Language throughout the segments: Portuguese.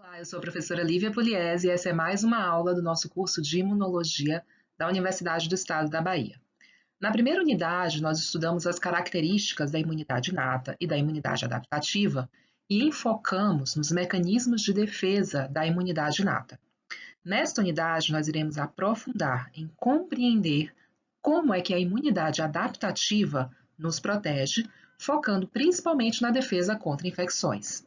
Olá, eu sou a professora Lívia Pugliese e essa é mais uma aula do nosso curso de Imunologia da Universidade do Estado da Bahia. Na primeira unidade, nós estudamos as características da imunidade inata e da imunidade adaptativa e enfocamos nos mecanismos de defesa da imunidade inata. Nesta unidade, nós iremos aprofundar em compreender como é que a imunidade adaptativa nos protege, focando principalmente na defesa contra infecções.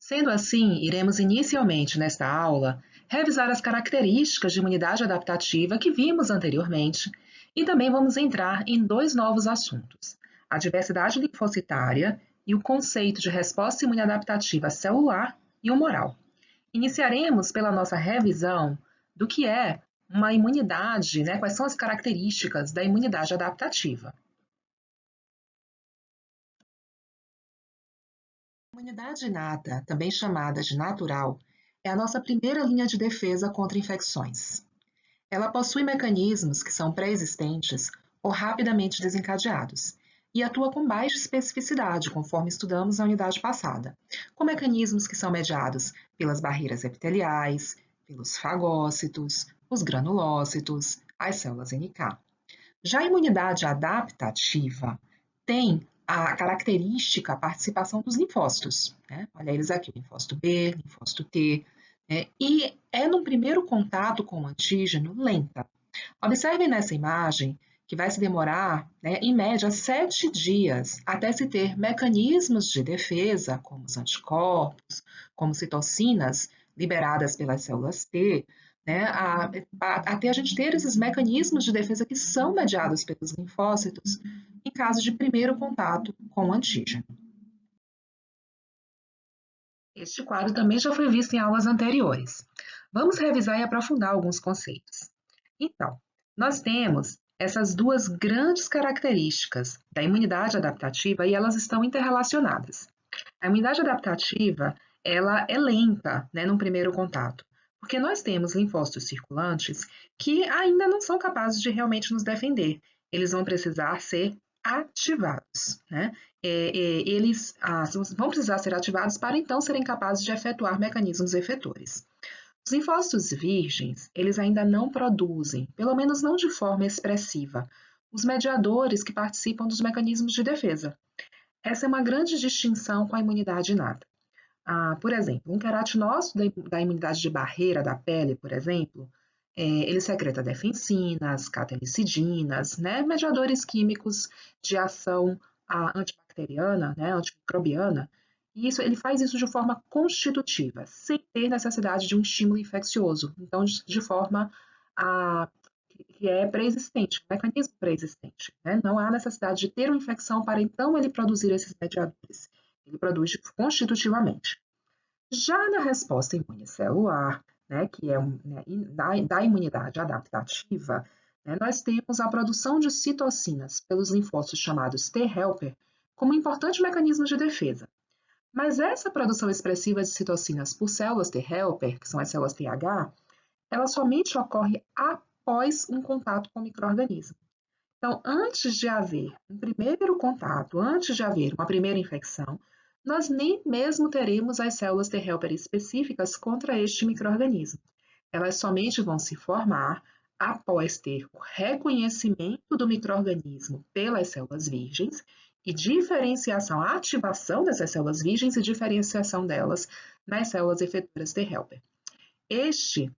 Sendo assim, iremos inicialmente nesta aula revisar as características de imunidade adaptativa que vimos anteriormente e também vamos entrar em dois novos assuntos: a diversidade linfocitária e o conceito de resposta imunoadaptativa celular e humoral. Iniciaremos pela nossa revisão do que é uma imunidade, quais são as características da imunidade adaptativa. A imunidade inata, também chamada de natural, é a nossa primeira linha de defesa contra infecções. Ela possui mecanismos que são pré-existentes ou rapidamente desencadeados e atua com baixa especificidade, conforme estudamos na unidade passada, com mecanismos que são mediados pelas barreiras epiteliais, pelos fagócitos, os granulócitos, as células NK. Já a imunidade adaptativa tem a característica, a participação dos linfócitos, né? Olha eles aqui, linfócito B, linfócito T, e é num primeiro contato com o antígeno lenta. Observem nessa imagem que vai se demorar, em média, 7 dias até se ter mecanismos de defesa, como os anticorpos, como citocinas liberadas pelas células T, até a gente ter esses mecanismos de defesa que são mediados pelos linfócitos em caso de primeiro contato com o antígeno. Este quadro também já foi visto em aulas anteriores. Vamos revisar e aprofundar alguns conceitos. Então, nós temos essas duas grandes características da imunidade adaptativa e elas estão interrelacionadas. A imunidade adaptativa, ela é lenta, num primeiro contato, porque nós temos linfócitos circulantes que ainda não são capazes de realmente nos defender. Eles vão precisar ser ativados, eles vão precisar ser ativados para então serem capazes de efetuar mecanismos efetores. Os linfócitos virgens, eles ainda não produzem, pelo menos não de forma expressiva, os mediadores que participam dos mecanismos de defesa. Essa é uma grande distinção com a imunidade inata. Por exemplo, um queratinócito da imunidade de barreira da pele, por exemplo, ele secreta defensinas, catelicidinas, mediadores químicos de ação antibacteriana, antimicrobiana, e ele faz isso de forma constitutiva, sem ter necessidade de um estímulo infeccioso, então de forma que é pré-existente, um mecanismo pré-existente. Não há necessidade de ter uma infecção para então ele produzir esses mediadores. Ele produz constitutivamente. Já na resposta imunicelular, que é da imunidade adaptativa, nós temos a produção de citocinas pelos linfócitos chamados T helper como um importante mecanismo de defesa. Mas essa produção expressiva de citocinas por células T helper, que são as células TH, ela somente ocorre após um contato com o micro-organismo. Então, antes de haver um primeiro contato, antes de haver uma primeira infecção, nós nem mesmo teremos as células T helper específicas contra este micro-organismo. Elas somente vão se formar após ter o reconhecimento do micro-organismo pelas células virgens e diferenciação, a ativação dessas células virgens e diferenciação delas nas células efetoras T helper. Este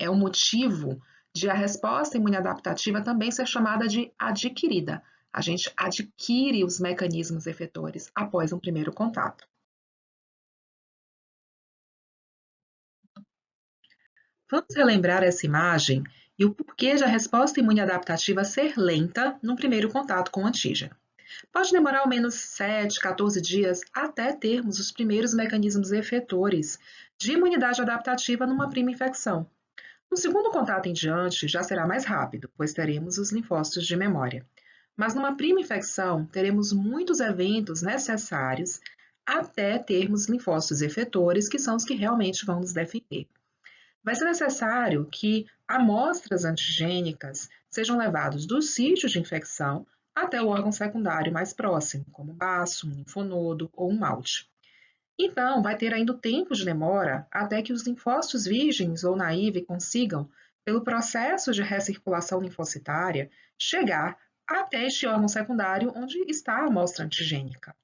é o motivo de a resposta imunoadaptativa também ser chamada de adquirida. A gente adquire os mecanismos efetores após um primeiro contato. Vamos relembrar essa imagem e o porquê de a resposta imunoadaptativa ser lenta no primeiro contato com o antígeno. Pode demorar ao menos 7, 14 dias até termos os primeiros mecanismos efetores de imunidade adaptativa numa prima infecção. No segundo contato em diante, já será mais rápido, pois teremos os linfócitos de memória. Mas numa prima infecção, teremos muitos eventos necessários até termos linfócitos efetores, que são os que realmente vão nos defender. Vai ser necessário que amostras antigênicas sejam levadas do sítio de infecção até o órgão secundário mais próximo, como um baço, um linfonodo ou um malte. Então, vai ter ainda o tempo de demora até que os linfócitos virgens ou naive consigam, pelo processo de recirculação linfocitária, chegar até este órgão secundário onde está a amostra antigênica.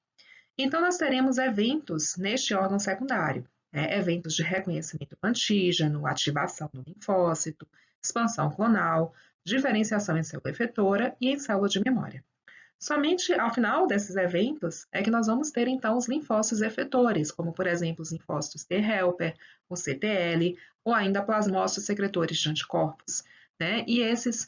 Então, nós teremos eventos neste órgão secundário, né? Eventos de reconhecimento do antígeno, ativação do linfócito, expansão clonal, diferenciação em célula efetora e em célula de memória. Somente ao final desses eventos é que nós vamos ter, então, os linfócitos efetores, como, por exemplo, os linfócitos T helper, o CTL, ou ainda plasmócitos secretores de anticorpos, né? E essas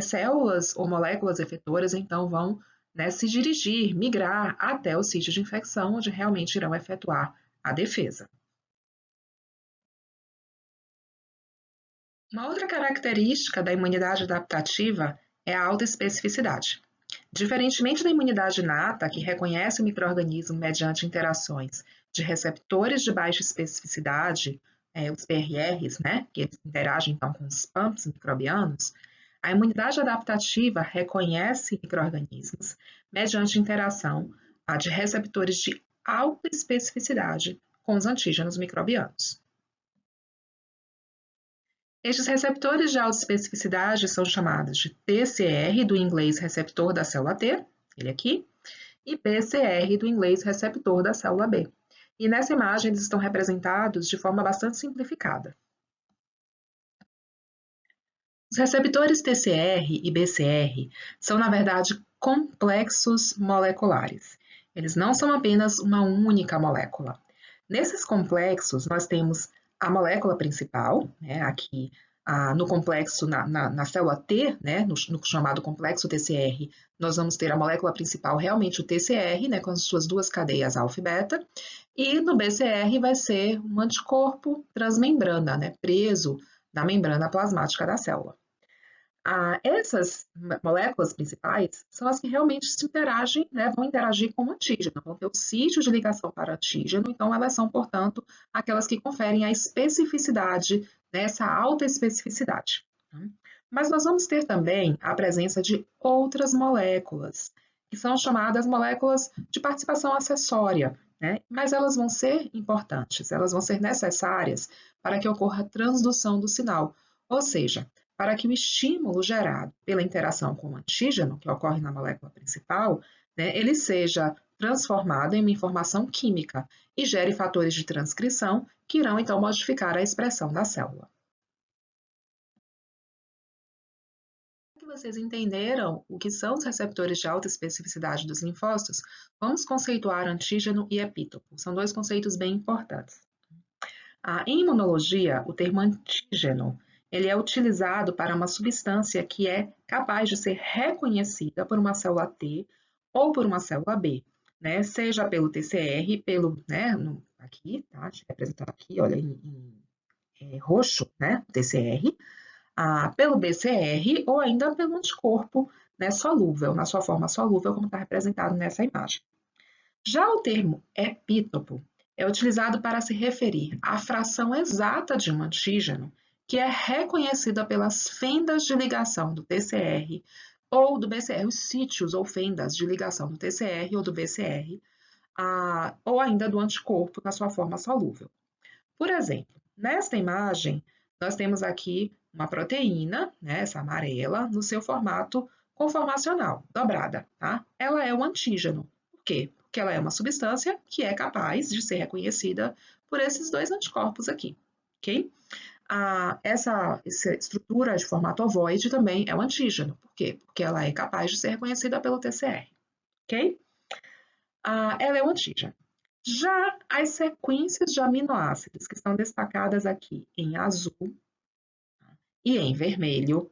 células ou moléculas efetoras, então, vão, né, se dirigir, migrar até o sítio de infecção, onde realmente irão efetuar a defesa. Uma outra característica da imunidade adaptativa é a alta especificidade. Diferentemente da imunidade inata, que reconhece o micro-organismo mediante interações de receptores de baixa especificidade, os PRRs, né, que eles interagem então com os pumps microbianos, a imunidade adaptativa reconhece micro-organismos mediante interação de receptores de alta especificidade com os antígenos microbianos. Estes receptores de alta especificidade são chamados de TCR, do inglês receptor da célula T, ele aqui, e PCR, do inglês receptor da célula B. E nessa imagem eles estão representados de forma bastante simplificada. Os receptores TCR e BCR são, na verdade, complexos moleculares. Eles não são apenas uma única molécula. Nesses complexos, nós temos a molécula principal, né, aqui no complexo, na célula T, né, no chamado complexo TCR, nós vamos ter a molécula principal, realmente o TCR, né, com as suas duas cadeias alfa e beta, e no BCR vai ser um anticorpo transmembrana, né, preso na membrana plasmática da célula. Essas moléculas principais são as que realmente se interagem, né, vão interagir com o antígeno, vão ter o sítio de ligação para antígeno, então elas são, portanto, aquelas que conferem a especificidade, né, essa alta especificidade. Mas nós vamos ter também a presença de outras moléculas, que são chamadas moléculas de participação acessória, né, mas elas vão ser importantes, elas vão ser necessárias para que ocorra a transdução do sinal, ou seja, para que o estímulo gerado pela interação com o antígeno, que ocorre na molécula principal, né, ele seja transformado em uma informação química e gere fatores de transcrição que irão, então, modificar a expressão da célula. Que vocês entenderam o que são os receptores de alta especificidade dos linfócitos, vamos conceituar antígeno e epítopo. São dois conceitos bem importantes. Em imunologia, o termo antígeno ele é utilizado para uma substância que é capaz de ser reconhecida por uma célula T ou por uma célula B, né? Seja pelo TCR, né, aqui, tá? Representado aqui, olha, em roxo, né, TCR, pelo BCR ou ainda pelo anticorpo, né, solúvel, na sua forma solúvel, como está representado nessa imagem. Já o termo epítopo é utilizado para se referir à fração exata de um antígeno que é reconhecida pelas fendas de ligação do TCR ou do BCR, os sítios ou fendas de ligação do TCR ou do BCR, ou ainda do anticorpo na sua forma solúvel. Por exemplo, nesta imagem, nós temos aqui uma proteína, né, essa amarela, no seu formato conformacional, dobrada, tá? Ela é um antígeno. Por quê? Porque ela é uma substância que é capaz de ser reconhecida por esses dois anticorpos aqui, ok? Essa estrutura de formato ovoide também é um antígeno. Por quê? Porque ela é capaz de ser reconhecida pelo TCR, ok? Ela é um antígeno. Já as sequências de aminoácidos que estão destacadas aqui em azul e em vermelho,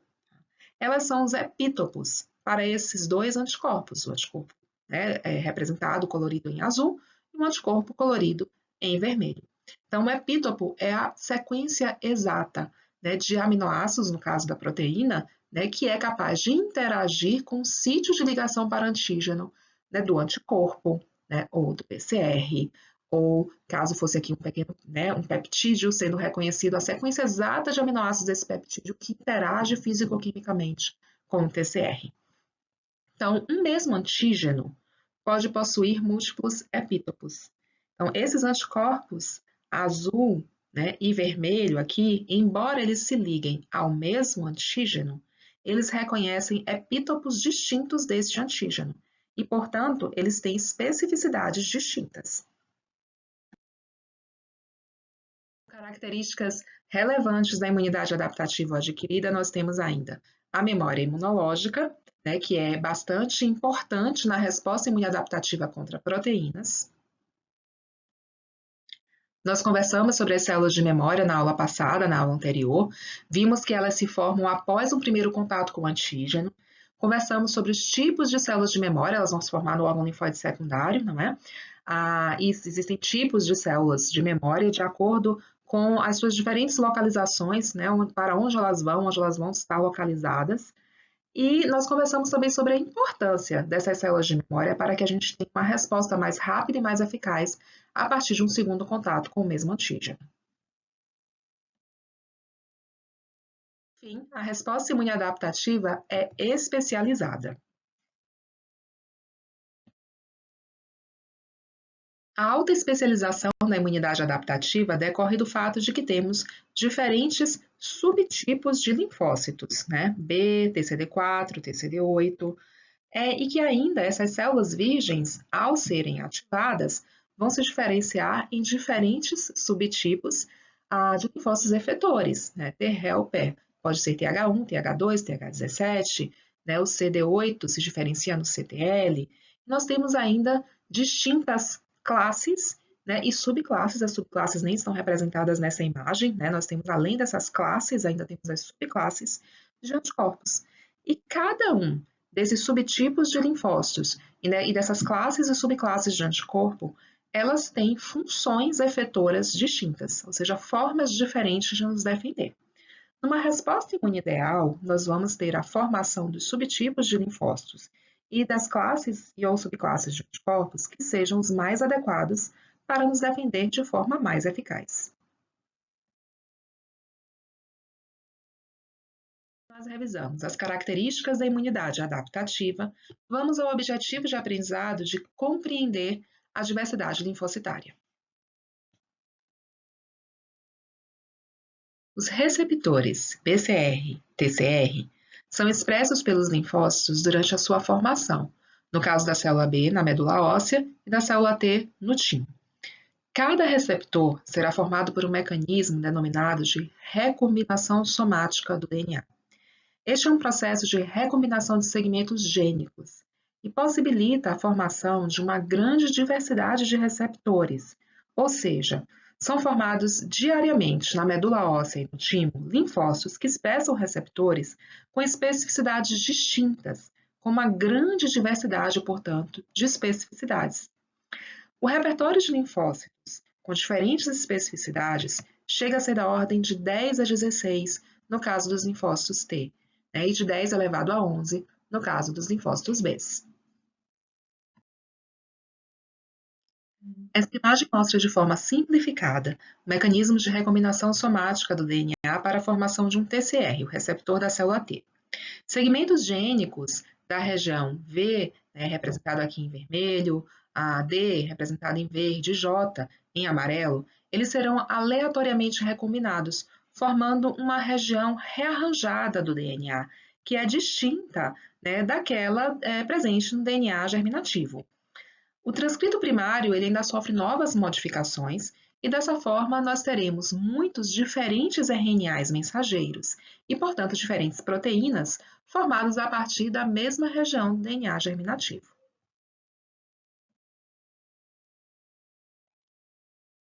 elas são os epítopos para esses dois anticorpos, o anticorpo, né, representado colorido em azul e o anticorpo colorido em vermelho. Então, o epítopo é a sequência exata, né, de aminoácidos, no caso da proteína, né, que é capaz de interagir com o sítio de ligação para antígeno, né, do anticorpo, né, ou do PCR, ou caso fosse aqui um pequeno, né, um peptídeo sendo reconhecido, a sequência exata de aminoácidos desse peptídeo que interage fisicoquimicamente com o TCR. Então, um mesmo antígeno pode possuir múltiplos epítopos. Então, esses anticorpos azul, né, e vermelho aqui, embora eles se liguem ao mesmo antígeno, eles reconhecem epítopos distintos deste antígeno e, portanto, eles têm especificidades distintas. Características relevantes da imunidade adaptativa adquirida, nós temos ainda a memória imunológica, né, que é bastante importante na resposta imunodadaptativa contra proteínas. Nós conversamos sobre as células de memória na aula passada, na aula anterior. Vimos que elas se formam após um primeiro contato com o antígeno. Conversamos sobre os tipos de células de memória, elas vão se formar no órgão linfóide secundário, não é? E existem tipos de células de memória de acordo com as suas diferentes localizações, né? Para onde elas vão estar localizadas. E nós conversamos também sobre a importância dessas células de memória para que a gente tenha uma resposta mais rápida e mais eficaz a partir de um segundo contato com o mesmo antígeno. Enfim, a resposta imunodadaptativa é especializada. A alta especialização na imunidade adaptativa decorre do fato de que temos diferentes subtipos de linfócitos, né? B, TCD4, TCD8, e que ainda essas células virgens, ao serem ativadas, vão se diferenciar em diferentes subtipos de linfócitos efetores, né? T helper pode ser TH1, TH2, TH17, né? O CD8 se diferencia no CTL. Nós temos ainda distintas classes, né, e subclasses. As subclasses nem estão representadas nessa imagem, né? Nós temos, além dessas classes, ainda temos as subclasses de anticorpos. E cada um desses subtipos de linfócitos e dessas classes e subclasses de anticorpo, elas têm funções efetoras distintas, ou seja, formas diferentes de nos defender. Numa resposta imune ideal, nós vamos ter a formação dos subtipos de linfócitos e das classes e ou subclasses de anticorpos que sejam os mais adequados para nos defender de forma mais eficaz. Nós revisamos as características da imunidade adaptativa, vamos ao objetivo de aprendizado de compreender a diversidade linfocitária. Os receptores BCR, TCR, são expressos pelos linfócitos durante a sua formação, no caso da célula B na medula óssea e da célula T no timo. Cada receptor será formado por um mecanismo denominado de recombinação somática do DNA. Este é um processo de recombinação de segmentos gênicos e possibilita a formação de uma grande diversidade de receptores, ou seja, são formados diariamente na medula óssea e no timo linfócitos que expressam receptores com especificidades distintas, com uma grande diversidade, portanto, de especificidades. O repertório de linfócitos com diferentes especificidades chega a ser da ordem de 10 a 16 no caso dos linfócitos T, e de 10 elevado a 11 no caso dos linfócitos B. Essa imagem mostra de forma simplificada o mecanismo de recombinação somática do DNA para a formação de um TCR, o receptor da célula T. Segmentos gênicos da região V, representado aqui em vermelho, a D, representado em verde, J, em amarelo, eles serão aleatoriamente recombinados, formando uma região rearranjada do DNA, que é distinta, né, daquela presente no DNA germinativo. O transcrito primário ele ainda sofre novas modificações e dessa forma nós teremos muitos diferentes RNAs mensageiros e, portanto, diferentes proteínas formados a partir da mesma região do DNA germinativo.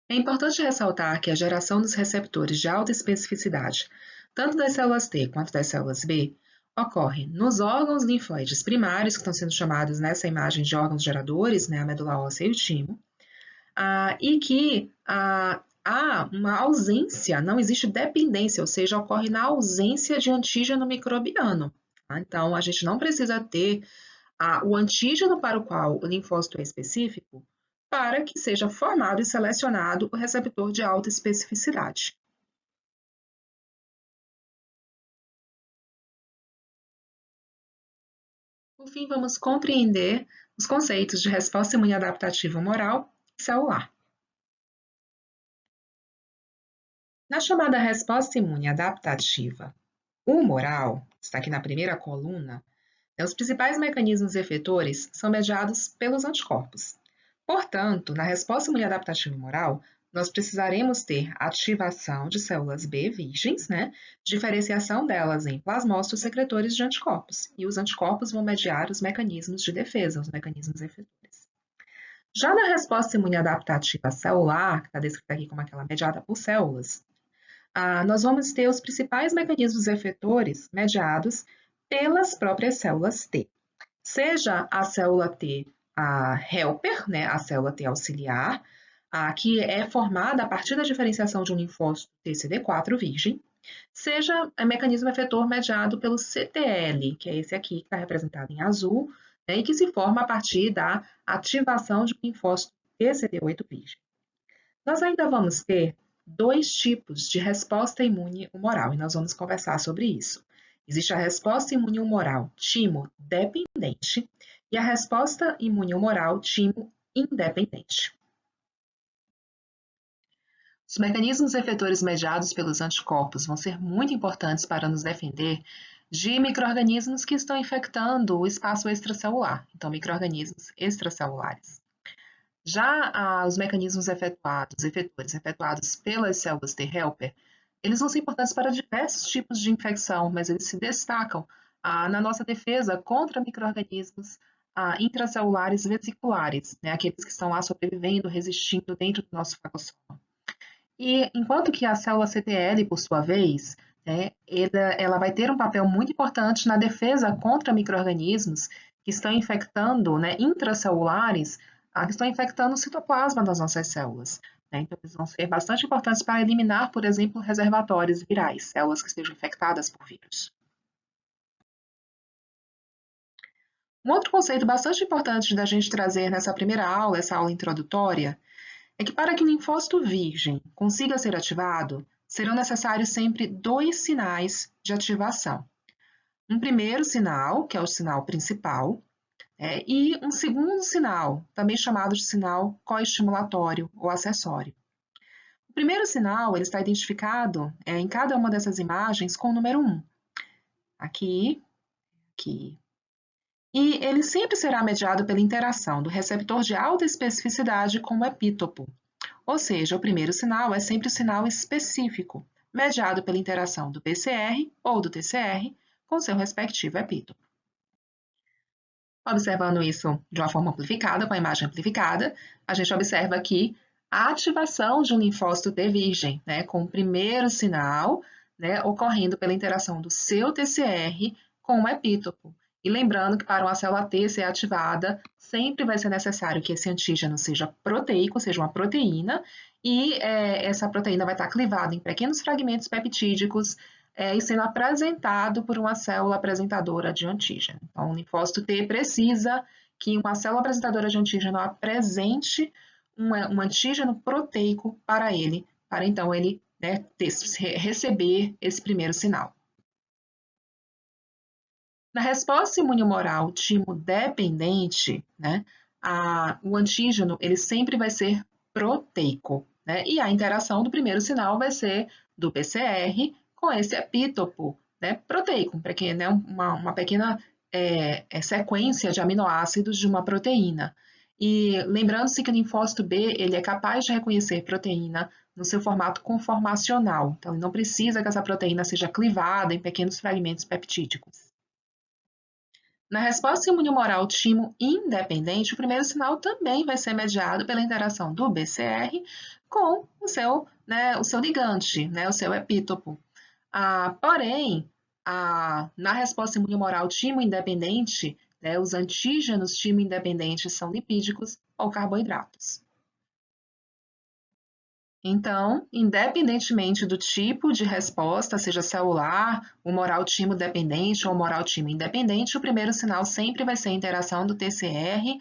É importante ressaltar que a geração dos receptores de alta especificidade, tanto das células T quanto das células B, ocorre nos órgãos linfóides primários, que estão sendo chamados nessa imagem de órgãos geradores, né, a medula óssea e o timo, e que há uma ausência, não existe dependência, ou seja, ocorre na ausência de antígeno microbiano. Tá? Então, a gente não precisa ter o antígeno para o qual o linfócito é específico para que seja formado e selecionado o receptor de alta especificidade. Por fim, vamos compreender os conceitos de resposta imune adaptativa humoral e celular. Na chamada resposta imune adaptativa humoral, está aqui na primeira coluna, os principais mecanismos efetores são mediados pelos anticorpos. Portanto, na resposta imune adaptativa humoral, nós precisaremos ter ativação de células B virgens, diferenciação delas em plasmócitos secretores de anticorpos, e os anticorpos vão mediar os mecanismos de defesa, os mecanismos efetores. Já na resposta imune adaptativa celular, que está descrita aqui como aquela mediada por células, nós vamos ter os principais mecanismos efetores mediados pelas próprias células T. Seja a célula T a helper, a célula T auxiliar, que é formada a partir da diferenciação de um linfócito TCD4 virgem, seja o mecanismo efetor mediado pelo CTL, que é esse aqui que está representado em azul, e que se forma a partir da ativação de um linfócito TCD8 virgem. Nós ainda vamos ter dois tipos de resposta imune humoral, e nós vamos conversar sobre isso. Existe a resposta imune humoral timo-dependente e a resposta imune humoral timo-independente. Os mecanismos efetores mediados pelos anticorpos vão ser muito importantes para nos defender de micro-organismos que estão infectando o espaço extracelular, então micro-organismos extracelulares. Já os mecanismos efetores efetuados pelas células T helper, eles vão ser importantes para diversos tipos de infecção, mas eles se destacam na nossa defesa contra micro-organismos intracelulares vesiculares, aqueles que estão lá sobrevivendo, resistindo dentro do nosso fagossoma. E enquanto que a célula CTL, por sua vez, ela vai ter um papel muito importante na defesa contra micro-organismos que estão infectando, intracelulares, que estão infectando o citoplasma das nossas células. Então, eles vão ser bastante importantes para eliminar, por exemplo, reservatórios virais, células que estejam infectadas por vírus. Um outro conceito bastante importante da gente trazer nessa primeira aula, essa aula introdutória, é que para que o linfócito virgem consiga ser ativado, serão necessários sempre dois sinais de ativação. Um primeiro sinal, que é o sinal principal, e um segundo sinal, também chamado de sinal coestimulatório ou acessório. O primeiro sinal ele está identificado em cada uma dessas imagens com o número 1. Aqui, aqui. E ele sempre será mediado pela interação do receptor de alta especificidade com o epítopo. Ou seja, o primeiro sinal é sempre o sinal específico, mediado pela interação do PCR ou do TCR com seu respectivo epítopo. Observando isso de uma forma amplificada, com a imagem amplificada, a gente observa aqui a ativação de um linfócito T virgem, com o primeiro sinal ocorrendo pela interação do seu TCR com o epítopo. E lembrando que para uma célula T ser ativada, sempre vai ser necessário que esse antígeno seja proteico, seja uma proteína, e essa proteína vai estar clivada em pequenos fragmentos peptídicos, e sendo apresentado por uma célula apresentadora de antígeno. Então, o linfócito T precisa que uma célula apresentadora de antígeno apresente um antígeno proteico para ele, para então ele receber esse primeiro sinal. Na resposta imunohumoral timo-dependente, o antígeno ele sempre vai ser proteico, e a interação do primeiro sinal vai ser do PCR com esse epítopo proteico, uma pequena sequência de aminoácidos de uma proteína. E lembrando-se que o linfócito B ele é capaz de reconhecer proteína no seu formato conformacional, então ele não precisa que essa proteína seja clivada em pequenos fragmentos peptídicos. Na resposta imunohumoral timo-independente, o primeiro sinal também vai ser mediado pela interação do BCR com o seu ligante, o seu epítopo. Porém, na resposta imunohumoral timo-independente, os antígenos timo-independentes são lipídicos ou carboidratos. Então, independentemente do tipo de resposta, seja celular, humoral timo-dependente ou humoral timo-independente, o primeiro sinal sempre vai ser a interação do TCR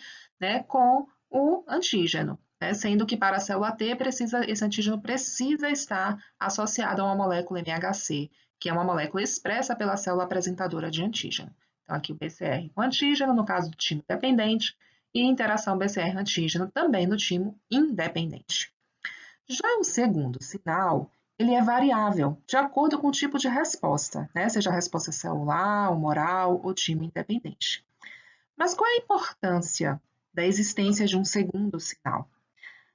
com o antígeno, sendo que para a célula T, esse antígeno precisa estar associado a uma molécula MHC, que é uma molécula expressa pela célula apresentadora de antígeno. Então, aqui o BCR com antígeno, no caso do timo dependente, e interação BCR-antígeno também no timo independente. Já o segundo sinal, ele é variável, de acordo com o tipo de resposta, né? Seja a resposta celular, humoral ou timo independente. Mas qual é a importância da existência de um segundo sinal?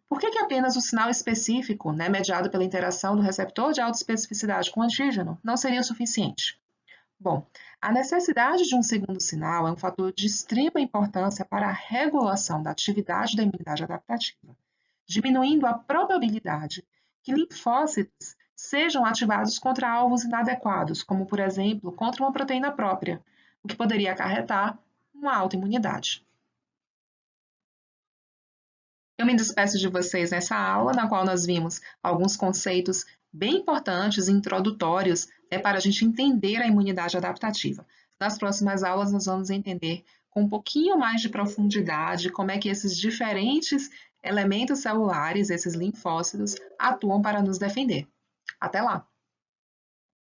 Por que apenas o sinal específico, né, mediado pela interação do receptor de alta especificidade com o antígeno, não seria suficiente? Bom, a necessidade de um segundo sinal é um fator de extrema importância para a regulação da atividade da imunidade adaptativa, diminuindo a probabilidade que linfócitos sejam ativados contra alvos inadequados, como, por exemplo, contra uma proteína própria, o que poderia acarretar uma autoimunidade. Eu me despeço de vocês nessa aula, na qual nós vimos alguns conceitos bem importantes e introdutórios para a gente entender a imunidade adaptativa. Nas próximas aulas, nós vamos entender com um pouquinho mais de profundidade como é que esses diferentes elementos celulares, esses linfócitos, atuam para nos defender. Até lá!